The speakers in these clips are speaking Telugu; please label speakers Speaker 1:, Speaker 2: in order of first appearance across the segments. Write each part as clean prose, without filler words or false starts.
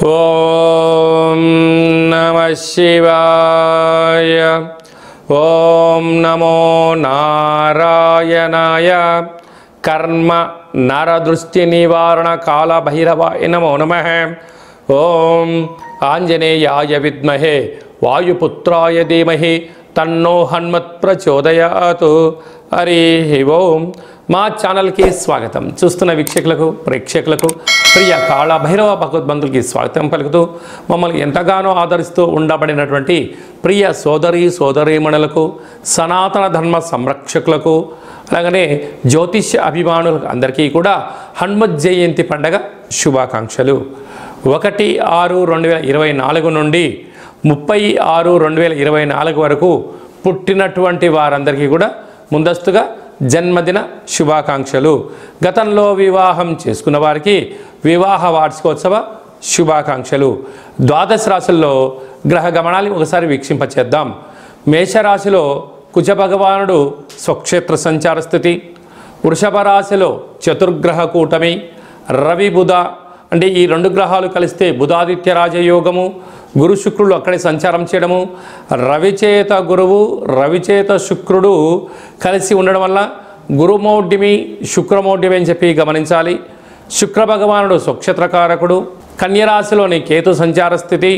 Speaker 1: ఓం నమః శివాయ. ఓం నమో నారాయణాయ. కర్మ నరదృష్టి నివారణ కాల భైరవాయ నమో నమః. ఓం ఆంజనేయాయ విద్మహే వాయుపుత్రాయ ధీమహి తన్నో హనుమత్ ప్రచోదయాతు. హరి ఓం. మా ఛానల్కి స్వాగతం. చూస్తున్న వీక్షకులకు ప్రేక్షకులకు ప్రియ కాళ భైరవ భగవద్బంధులకి స్వాగతం పలుకుతూ మమ్మల్ని ఎంతగానో ఆదరిస్తూ ఉండబడినటువంటి ప్రియ సోదరీమణులకు, సనాతన ధర్మ సంరక్షకులకు, అలాగనే జ్యోతిష్య అభిమానులకు అందరికీ కూడా హనుమత్ జయంతి పండగ శుభాకాంక్షలు. 1/6/2024 నుండి 30/6/2024 వరకు పుట్టినటువంటి వారందరికీ కూడా ముందస్తుగా జన్మదిన శుభాకాంక్షలు. గతంలో వివాహం చేసుకున్న వారికి వివాహ వార్షికోత్సవ శుభాకాంక్షలు. ద్వాదశ రాశుల్లో గ్రహ గమనాలు ఒకసారి వీక్షింపచేద్దాం. మేషరాశిలో కుజ భగవానుడు స్వక్షేత్ర సంచార స్థితి. వృషభ రాశిలో చతుర్గ్రహ కూటమి. రవి బుధ అంటే ఈ రెండు గ్రహాలు కలిస్తే బుధాదిత్య రాజయోగము. గురు శుక్రుడు అక్కడే సంచారం చేయడము. రవిచేత గురువు, రవిచేత శుక్రుడు కలిసి ఉండడం వల్ల గురుమౌఢ్యమి, శుక్రమౌఢ్యమి అని చెప్పి గమనించాలి. శుక్ర భగవానుడు స్వక్షేత్రకారకుడు. కన్యరాశిలోని కేతు సంచార స్థితి.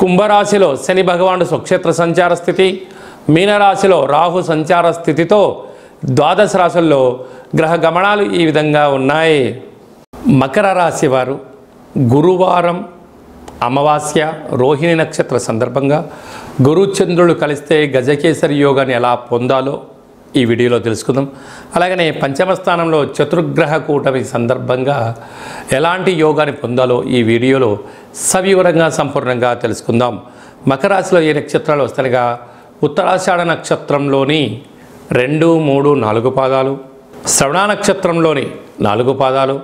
Speaker 1: కుంభరాశిలో శని భగవానుడు స్వక్షేత్ర సంచార స్థితి. మీనరాశిలో రాహు సంచార స్థితితో ద్వాదశ రాశుల్లో గ్రహ గమనాలు ఈ విధంగా ఉన్నాయి. మకర రాశి వారు గురువారం అమావాస్య రోహిణి నక్షత్ర సందర్భంగా గురుచంద్రుడు కలిస్తే గజకేసరి యోగాన్ని ఎలా పొందాలో ఈ వీడియోలో తెలుసుకుందాం. అలాగనే పంచమ స్థానంలో చతుర్గ్రహ కూటమి సందర్భంగా ఎలాంటి యోగాన్ని పొందాలో ఈ వీడియోలో సవివరంగా సంపూర్ణంగా తెలుసుకుందాం. మకర రాశిలో ఏ నక్షత్రాలు వస్తాయిగా ఉత్తరాషాఢ నక్షత్రంలోని 2, 3, 4 పాదాలు, శ్రవణ నక్షత్రంలోని 4 పాదాలు,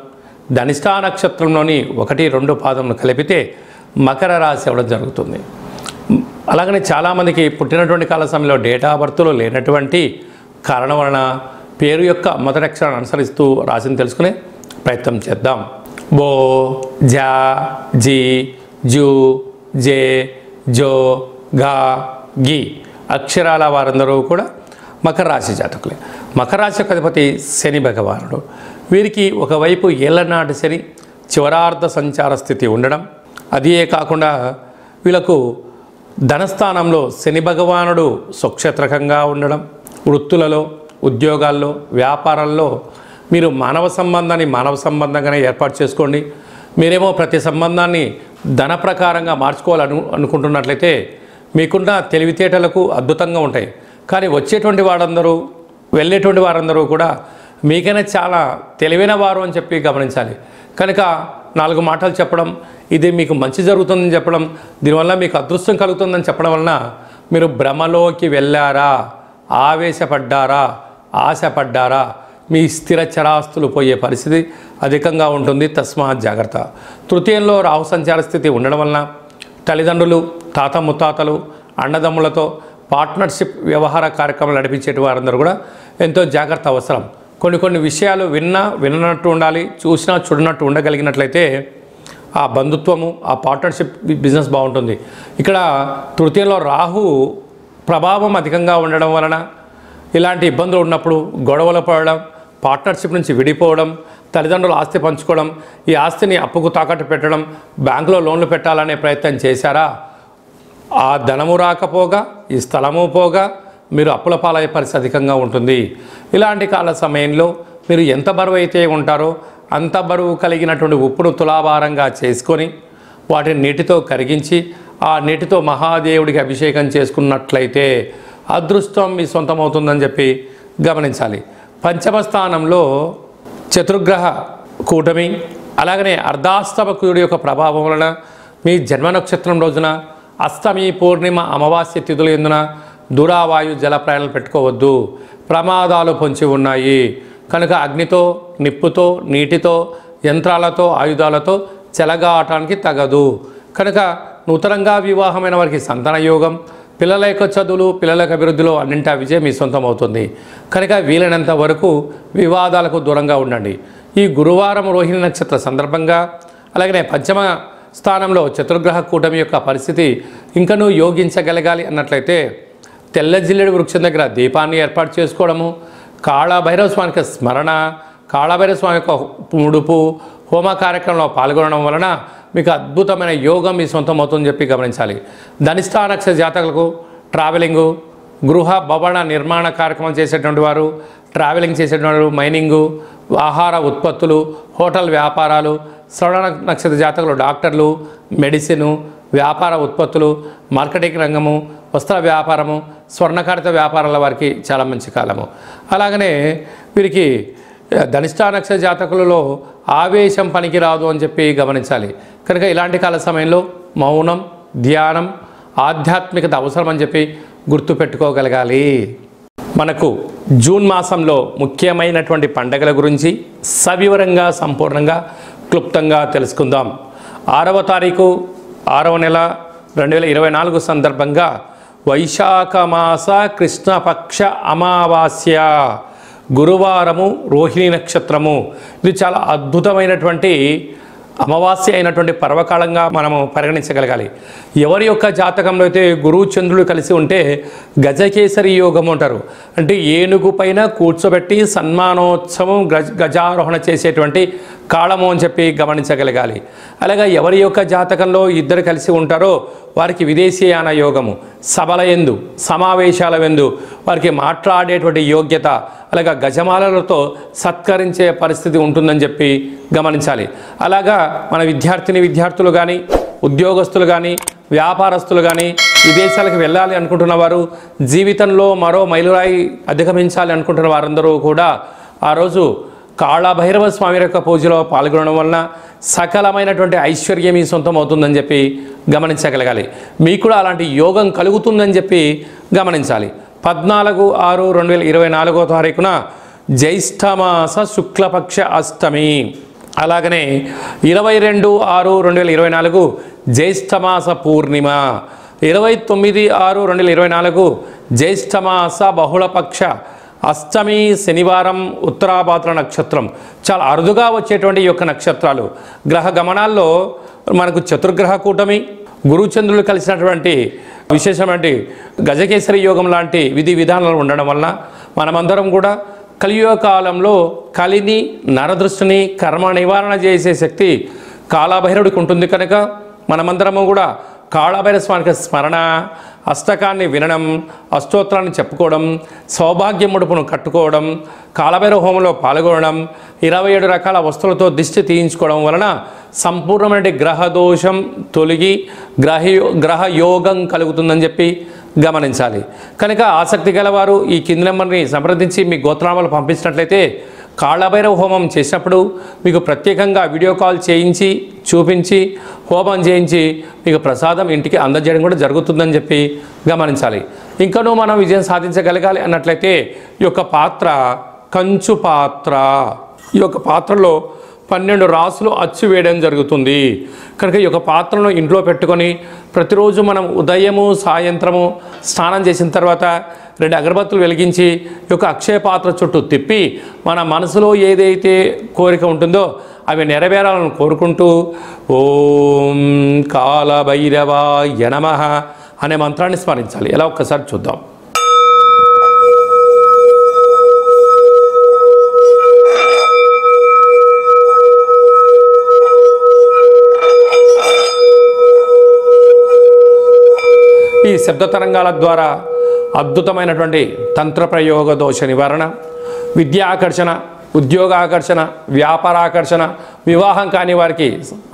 Speaker 1: ధనిష్టా నక్షత్రంలోని 1, 2 పాదములు కలిపితే మకర రాశి అవ్వడం జరుగుతుంది. అలాగనే చాలామందికి పుట్టినటువంటి కాల సమయంలో డేటా ఆఫ్ బర్త్లో లేనటువంటి కారణం వలన పేరు యొక్క మొదటి అక్షరాన్ని అనుసరిస్తూ రాశిని తెలుసుకునే ప్రయత్నం చేద్దాం. బో, జా, జీ, జూ, జే, జో, గా, గి అక్షరాల వారందరూ కూడా మకర రాశి జాతకులే. మకర రాశి యొక్క అధిపతి శని భగవానుడు. వీరికి ఒకవైపు ఏళ్లనాటి శని చివరార్ధ సంచార స్థితి ఉండడం, అదే కాకుండా వీళ్ళకు ధనస్థానంలో శని భగవానుడు స్వక్షేత్రకంగా ఉండడం, వృత్తులలో, ఉద్యోగాల్లో, వ్యాపారాల్లో మీరు మానవ సంబంధంగానే ఏర్పాటు చేసుకోండి. మీరేమో ప్రతి సంబంధాన్ని ధన ప్రకారంగా అనుకుంటున్నట్లయితే మీకున్న తెలివితేటలకు అద్భుతంగా ఉంటాయి. కానీ వచ్చేటువంటి వారందరూ, వెళ్ళేటువంటి వారందరూ కూడా మీకైనా చాలా తెలివైన వారు అని చెప్పి గమనించాలి. కనుక 4 మాటలు చెప్పడం, ఇది మీకు మంచి జరుగుతుందని చెప్పడం, దీనివల్ల మీకు అదృష్టం కలుగుతుందని చెప్పడం వలన మీరు భ్రమలోకి వెళ్ళారా, ఆవేశపడ్డారా, ఆశపడ్డారా, మీ స్థిర చరాస్తులు పోయే పరిస్థితి అధికంగా ఉంటుంది. తస్మాత్ జాగ్రత్త. తృతీయంలో రాహు సంచార స్థితి ఉండడం వలన తల్లిదండ్రులు, తాత ముత్తాతలు, అన్నదమ్ములతో పార్ట్నర్షిప్ వ్యవహార కార్యక్రమాలు నడిపించే వారందరూ కూడా ఎంతో జాగ్రత్త అవసరం. కొన్ని విషయాలు విన్నట్టు ఉండాలి, చూసినా చూడనట్టు ఉండగలిగినట్లయితే ఆ బంధుత్వము, ఆ పార్ట్నర్షిప్ బిజినెస్ బాగుంటుంది. ఇక్కడ తృతీయంలో రాహు ప్రభావం అధికంగా ఉండడం వలన ఇలాంటి ఇబ్బందులు ఉన్నప్పుడు గొడవలు పడడం, పార్ట్నర్షిప్ నుంచి విడిపోవడం, తల్లిదండ్రులు ఆస్తి పంచుకోవడం, ఈ ఆస్తిని అప్పుకు తాకట్టు పెట్టడం, బ్యాంకులో లోన్లు పెట్టాలనే ప్రయత్నం చేశారా, ఆ ధనము రాకపోగా, ఈ స్థలము పోగా మీరు అప్పుల పాలయ్యే పరిస్థితి అధికంగా ఉంటుంది. ఇలాంటి కాల సమయంలో మీరు ఎంత బరువు అయితే ఉంటారో అంత బరువు కలిగినటువంటి ఉప్పును తులాభారంగా చేసుకొని వాటిని నీటితో కరిగించి ఆ నీటితో మహాదేవుడికి అభిషేకం చేసుకున్నట్లయితే అదృష్టం మీ సొంతమవుతుందని చెప్పి గమనించాలి. పంచమ స్థానంలో చతుర్గ్రహ కూటమి, అలాగనే అర్ధాష్టమకుడి యొక్క ప్రభావం వలన మీ జన్మ నక్షత్రం రోజున అష్టమి, పూర్ణిమ, అమావాస్య తిథుల యందున దూరావాయు జల ప్రయాణాలు పెట్టుకోవద్దు. ప్రమాదాలు పొంచి ఉన్నాయి. కనుక అగ్నితో, నిప్పుతో, నీటితో, యంత్రాలతో, ఆయుధాలతో చెలగాటానికి తగదు. కనుక నూతనంగా వివాహమైన వారికి సంతాన యోగం, పిల్లల యొక్క చదువులు, పిల్లల యొక్క అభివృద్ధిలో అన్నింటా విజయం మీ సొంతం అవుతుంది. కనుక వీలైనంత వరకు వివాదాలకు దూరంగా ఉండండి. ఈ గురువారం రోహిణి నక్షత్ర సందర్భంగా అలాగనే పంచమ స్థానంలో చతుర్గ్రహ కూటమి యొక్క పరిస్థితి ఇంకనూ యోగించగలగాలి అన్నట్లయితే తెల్ల జిల్లేడు వృక్షం దగ్గర దీపాన్ని ఏర్పాటు చేసుకోవడము, కాళభైరవ స్వామికి స్మరణ, కాళభైరవ స్వామి యొక్క ముడుపు హోమ కార్యక్రమంలో పాల్గొనడం వలన మీకు అద్భుతమైన యోగం మీ సొంతం అవుతుందని చెప్పి గమనించాలి. ధనిష్ఠా నక్షత్ర జాతకులకు ట్రావెలింగు, గృహ భవన నిర్మాణ కార్యక్రమం చేసేటువంటి వారు, ట్రావెలింగ్ చేసేటువంటి వారు, మైనింగు, ఆహార ఉత్పత్తులు, హోటల్ వ్యాపారాలు, శ్రవణ నక్షత్ర జాతకులు డాక్టర్లు, మెడిసిను, వ్యాపార ఉత్పత్తులు, మార్కెటింగ్ రంగము, వస్త్ర వ్యాపారము, స్వర్ణకారిత వ్యాపారాల వారికి చాలా మంచి కాలము. అలాగనే వీరికి ధనిష్ఠా నక్షత్ర జాతకులలో ఆవేశం పనికిరాదు అని చెప్పి గమనించాలి. కనుక ఇలాంటి కాల సమయంలో మౌనం, ధ్యానం, ఆధ్యాత్మికత అవసరం అని చెప్పి గుర్తుపెట్టుకోగలగాలి. మనకు జూన్ మాసంలో ముఖ్యమైనటువంటి పండగల గురించి సవివరంగా సంపూర్ణంగా క్లుప్తంగా తెలుసుకుందాం. 6వ తారీఖు 6వ నెల 2024 సందర్భంగా వైశాఖ మాస కృష్ణపక్ష అమావాస్య, గురువారము, రోహిణి నక్షత్రము. ఇది చాలా అద్భుతమైనటువంటి అమావాస్య అయినటువంటి పర్వకాలంగా మనము పరిగణించగలగాలి. ఎవరి యొక్క జాతకంలో అయితే గురువు చంద్రుడు కలిసి ఉంటే గజకేసరి యోగం అంటారు. అంటే ఏనుగు పైన కూర్చోబెట్టి సన్మానోత్సవం గజారోహణ చేసేటువంటి కాలము అని చెప్పి గమనించగలగాలి. అలాగే ఎవరి యొక్క జాతకంలో ఇద్దరు కలిసి ఉంటారో వారికి విదేశీయాన యోగము, సభల యందు, సమావేశాల యందు వారికి మాట్లాడేటువంటి యోగ్యత, అలాగా గజమాలలతో సత్కరించే పరిస్థితి ఉంటుందని చెప్పి గమనించాలి. అలాగా మన విద్యార్థులు కానీ, ఉద్యోగస్తులు కానీ, వ్యాపారస్తులు కానీ విదేశాలకు వెళ్ళాలి అనుకుంటున్న వారు, జీవితంలో మరో మైలురాయి అధిగమించాలి అనుకుంటున్న వారందరూ కూడా ఆ రోజు కాళభైరవ స్వామి యొక్క పూజలో పాల్గొనడం వలన సకలమైనటువంటి ఐశ్వర్యం మీ సొంతం అవుతుందని చెప్పి గమనించగలగాలి. మీకు కూడా అలాంటి యోగం కలుగుతుందని చెప్పి గమనించాలి. 14/6/2024 తారీఖున జ్యేష్ఠమాస శుక్లపక్ష అష్టమి, అలాగనే 22/6/2024 జ్యేష్ఠమాస పూర్ణిమ, 29/6/2024 జ్యేష్ఠమాస బహుళపక్ష అష్టమి శనివారం, ఉత్తరాభాద్ర నక్షత్రం. చాలా అరుదుగా వచ్చేటువంటి ఈ యొక్క నక్షత్రాలు. గ్రహ గమనాల్లో మనకు చతుర్గ్రహ కూటమి, గురుచంద్రులు కలిసినటువంటి విశేషమైన గజకేసరి యోగం లాంటి విధి విధానాలు ఉండడం వలన మనమందరం కూడా కలియుగ కాలంలో కలిని, నరదృష్టిని, కర్మ నివారణ చేసే శక్తి కాళభైరవుడికి ఉంటుంది. కనుక మనమందరము కూడా కాళభైరవ స్వామికి స్మరణ, అష్టకాన్ని వినడం, అష్టోత్తరాన్ని చెప్పుకోవడం, సౌభాగ్య ముడుపును కట్టుకోవడం, కాళభైరవ హోమంలో పాల్గొనడం, 27 రకాల వస్తువులతో దిష్టి తీయించుకోవడం వలన సంపూర్ణమైన గ్రహ దోషం తొలగి గ్రహ యోగం కలుగుతుందని చెప్పి గమనించాలి. కనుక ఆసక్తి గలవారు ఈ కింది నెంబర్ని సంప్రదించి మీ గోత్రనామాలు పంపించినట్లయితే కాళభైరవ హోమం చేసినప్పుడు మీకు ప్రత్యేకంగా వీడియో కాల్ చేయించి చూపించి హోమం చేయించి మీకు ప్రసాదం ఇంటికి అందజేయడం కూడా జరుగుతుందని చెప్పి గమనించాలి. ఇంకనూ మనం విజయం సాధించగలగాలి అన్నట్లయితే ఈ యొక్క పాత్ర కంచు పాత్ర, ఈ యొక్క పాత్రలో 12 రాసులు అచ్చు వేయడం జరుగుతుంది. కనుక ఈ యొక్క పాత్రను ఇంట్లో పెట్టుకొని ప్రతిరోజు మనం ఉదయము సాయంత్రము స్నానం చేసిన తర్వాత 2 అగరబత్తులు వెలిగించి ఈ యొక్క అక్షయ పాత్ర చుట్టూ తిప్పి మన మనసులో ఏదైతే కోరిక ఉంటుందో అవి నెరవేరాలని కోరుకుంటూ ఓం కాళభైరవాయ నమః అనే మంత్రాన్ని స్మరించాలి. ఎలా ఒక్కసారి చూద్దాం. ఈ శబ్ద తరంగాల ద్వారా అద్భుతమైనటువంటి తంత్ర ప్రయోగ దోష నివారణ, విద్యా ఆకర్షణ, ఉద్యోగ ఆకర్షణ, వ్యాపార ఆకర్షణ, వివాహం కాని వారికి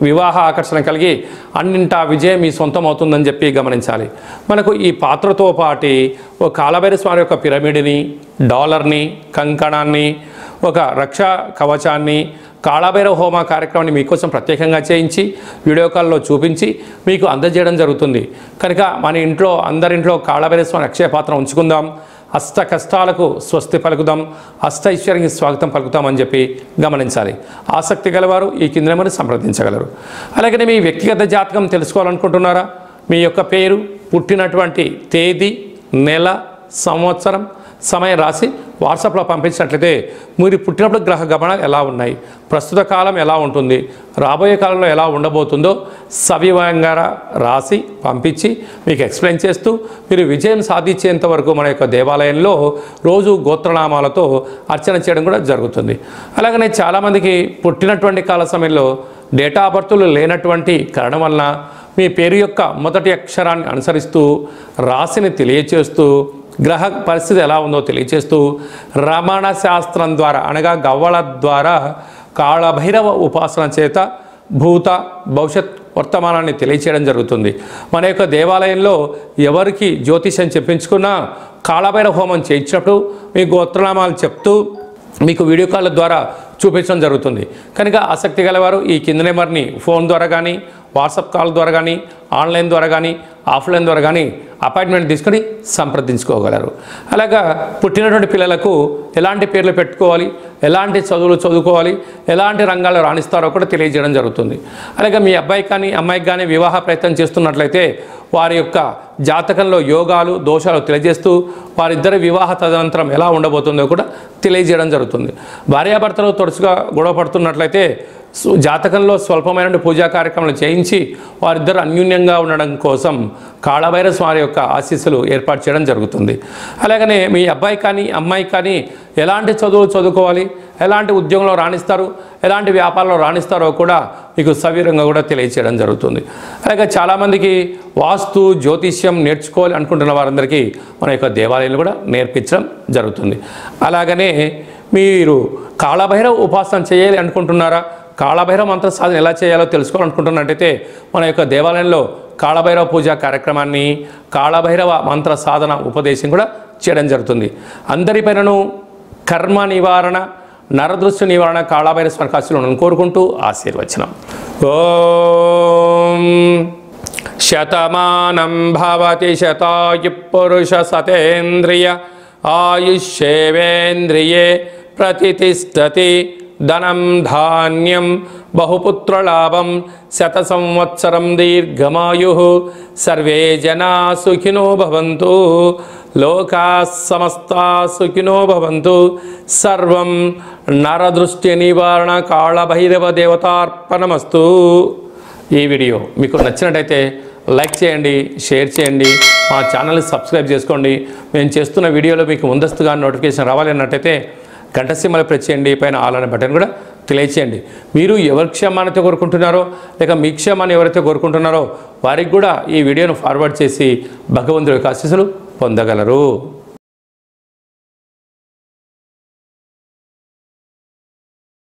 Speaker 1: వివాహ ఆకర్షణ కలిగి అన్నింటా విజయం మీ సొంతం అవుతుందని చెప్పి గమనించాలి. మనకు ఈ పాత్రతో పాటు ఒక కాళభైరవ స్వామి యొక్క పిరమిడ్ని, డాలర్ని, కంకణాన్ని, ఒక రక్షా కవచాన్ని, కాళభైరవ హోమ కార్యక్రమాన్ని మీకోసం ప్రత్యేకంగా చేయించి వీడియో కాల్లో చూపించి మీకు అందజేయడం జరుగుతుంది. కనుక మన ఇంట్లో అందరింట్లో కాళభైరవ స్వామి అక్షయ పాత్ర ఉంచుకుందాం. అష్ట కష్టాలకు స్వస్తి పలుకుదాం, అష్ట ఐశ్వర్యానికి స్వాగతం పలుకుతామని చెప్పి గమనించాలి. ఆసక్తి గలవారు ఈ కింద నెంబర్ని సంప్రదించగలరు. అలాగే మీ వ్యక్తిగత జాతకం తెలుసుకోవాలనుకుంటున్నారా? మీ యొక్క పేరు, పుట్టినటువంటి తేదీ, నెల, సంవత్సరం, సమయం రాసి వాట్సాప్లో పంపించినట్లయితే మీరు పుట్టినప్పుడు గ్రహ గమనాలు ఎలా ఉన్నాయి, ప్రస్తుత కాలం ఎలా ఉంటుంది, రాబోయే కాలంలో ఎలా ఉండబోతుందో సవివరంగా రాసి పంపించి మీకు ఎక్స్ప్లెయిన్ చేస్తూ మీరు విజయం సాధించేంత వరకు మన యొక్క దేవాలయంలో రోజు గోత్రనామాలతో అర్చన చేయడం కూడా జరుగుతుంది. అలాగనే చాలామందికి పుట్టినటువంటి కాల సమయంలో డేటా ఆఫ్ బర్త్లు లేనటువంటి కారణం వలన మీ పేరు యొక్క మొదటి అక్షరాన్ని అనుసరిస్తూ రాశిని తెలియచేస్తూ గ్రహ పరిస్థితి ఎలా ఉందో తెలియచేస్తూ రమణ శాస్త్రం ద్వారా అనగా గవ్వల ద్వారా కాళభైరవ ఉపాసన చేత భూత భవిష్యత్ వర్తమానాన్ని తెలియచేయడం జరుగుతుంది. మన యొక్క దేవాలయంలో ఎవరికి జ్యోతిషం చెప్పించుకున్నా కాళభైరవ హోమం చేయించినప్పుడు మీ గోత్రనామాలు చెప్తూ మీకు వీడియో కాల్ ద్వారా చూపించడం జరుగుతుంది. కనుక ఆసక్తి గలవారు ఈ కింద నెంబర్ని ఫోన్ ద్వారా కానీ, వాట్సాప్ కాల్ ద్వారా కానీ, ఆన్లైన్ ద్వారా కానీ, ఆఫ్లైన్ ద్వారా కానీ అపాయింట్మెంట్ తీసుకొని సంప్రదించుకోగలరు. అలాగా పుట్టినటువంటి పిల్లలకు ఎలాంటి పేర్లు పెట్టుకోవాలి, ఎలాంటి చదువులు చదువుకోవాలి, ఎలాంటి రంగాల్లో రాణిస్తారో కూడా తెలియజేయడం జరుగుతుంది. అలాగే మీ అబ్బాయి కానీ అమ్మాయికి కానీ వివాహ ప్రయత్నం చేస్తున్నట్లయితే వారి యొక్క జాతకంలో యోగాలు దోషాలు తెలియజేస్తూ వారిద్దరి వివాహ తదనంతరం ఎలా ఉండబోతుందో కూడా తెలియజేయడం జరుగుతుంది. భార్యాభర్తలు తరచుగా గొడవ పడుతున్నట్లయితే జాతకంలో స్వల్పమైన పూజా కార్యక్రమాలు చేయించి వారిద్దరు అన్యూన్యంగా ఉండడం కోసం కాళభైరవ స్వామి యొక్క ఆశీస్సులు ఏర్పాటు చేయడం జరుగుతుంది. అలాగనే మీ అబ్బాయి కానీ అమ్మాయి కానీ ఎలాంటి చదువులు చదువుకోవాలి, ఎలాంటి ఉద్యోగంలో రాణిస్తారు, ఎలాంటి వ్యాపారంలో రాణిస్తారో కూడా మీకు సవివరంగా కూడా తెలియచేయడం జరుగుతుంది. అలాగే చాలామందికి వాస్తు జ్యోతిష్యం నేర్చుకోవాలి అనుకుంటున్న వారందరికీ మన యొక్క దేవాలయాలు కూడా నేర్పించడం జరుగుతుంది. అలాగనే మీరు కాళభైరవ ఉపాసన చేయాలి అనుకుంటున్నారా, కాళభైరవ మంత్ర సాధన ఎలా చేయాలో తెలుసుకోవాలనుకుంటున్నట్టయితే మన యొక్క దేవాలయంలో కాళభైరవ పూజా కార్యక్రమాన్ని, కాళభైరవ మంత్ర సాధన ఉపదేశం కూడా చేయడం జరుగుతుంది. అందరిపైనను కర్మ నివారణ, నరదృష్టి నివారణ కాళభైరవ స్వామి ఆశీస్సులను కోరుకుంటూ ఆశీర్వచనం. ఓం శతమానం భవతి శతాయు పురుష సతేంద్రియ ఆయుష్యేవేంద్రియే ప్రతిష్టతి ధనం ధాన్యం బహుపుత్రలాభం శత సంవత్సరం దీర్ఘమాయు సర్వే జనా సుఖినో భవంతు లోకా సమస్తా సుఖినో భవంతు. సర్వం నరదృష్టి నివారణ కాళభైరవ దేవతార్పణమస్తు. ఈ వీడియో మీకు నచ్చినట్టయితే లైక్ చేయండి, షేర్ చేయండి, మా ఛానల్ని సబ్స్క్రైబ్ చేసుకోండి. మేము చేస్తున్న వీడియోలో మీకు ముందస్తుగా నోటిఫికేషన్ రావాలి అన్నట్టయితే గంట సింబల్ ప్రెస్ చేయండి, పైన ఆల్ అనే బటన్ కూడా తెలియచేయండి. మీరు ఎవరి క్షేమాన్ని కోరుకుంటున్నారో లేక మీ క్షేమాన్ని ఎవరైతే కోరుకుంటున్నారో వారికి కూడా ఈ వీడియోను ఫార్వర్డ్ చేసి భగవంతుడి యొక్క ఆశీస్సులు పొందగలరు.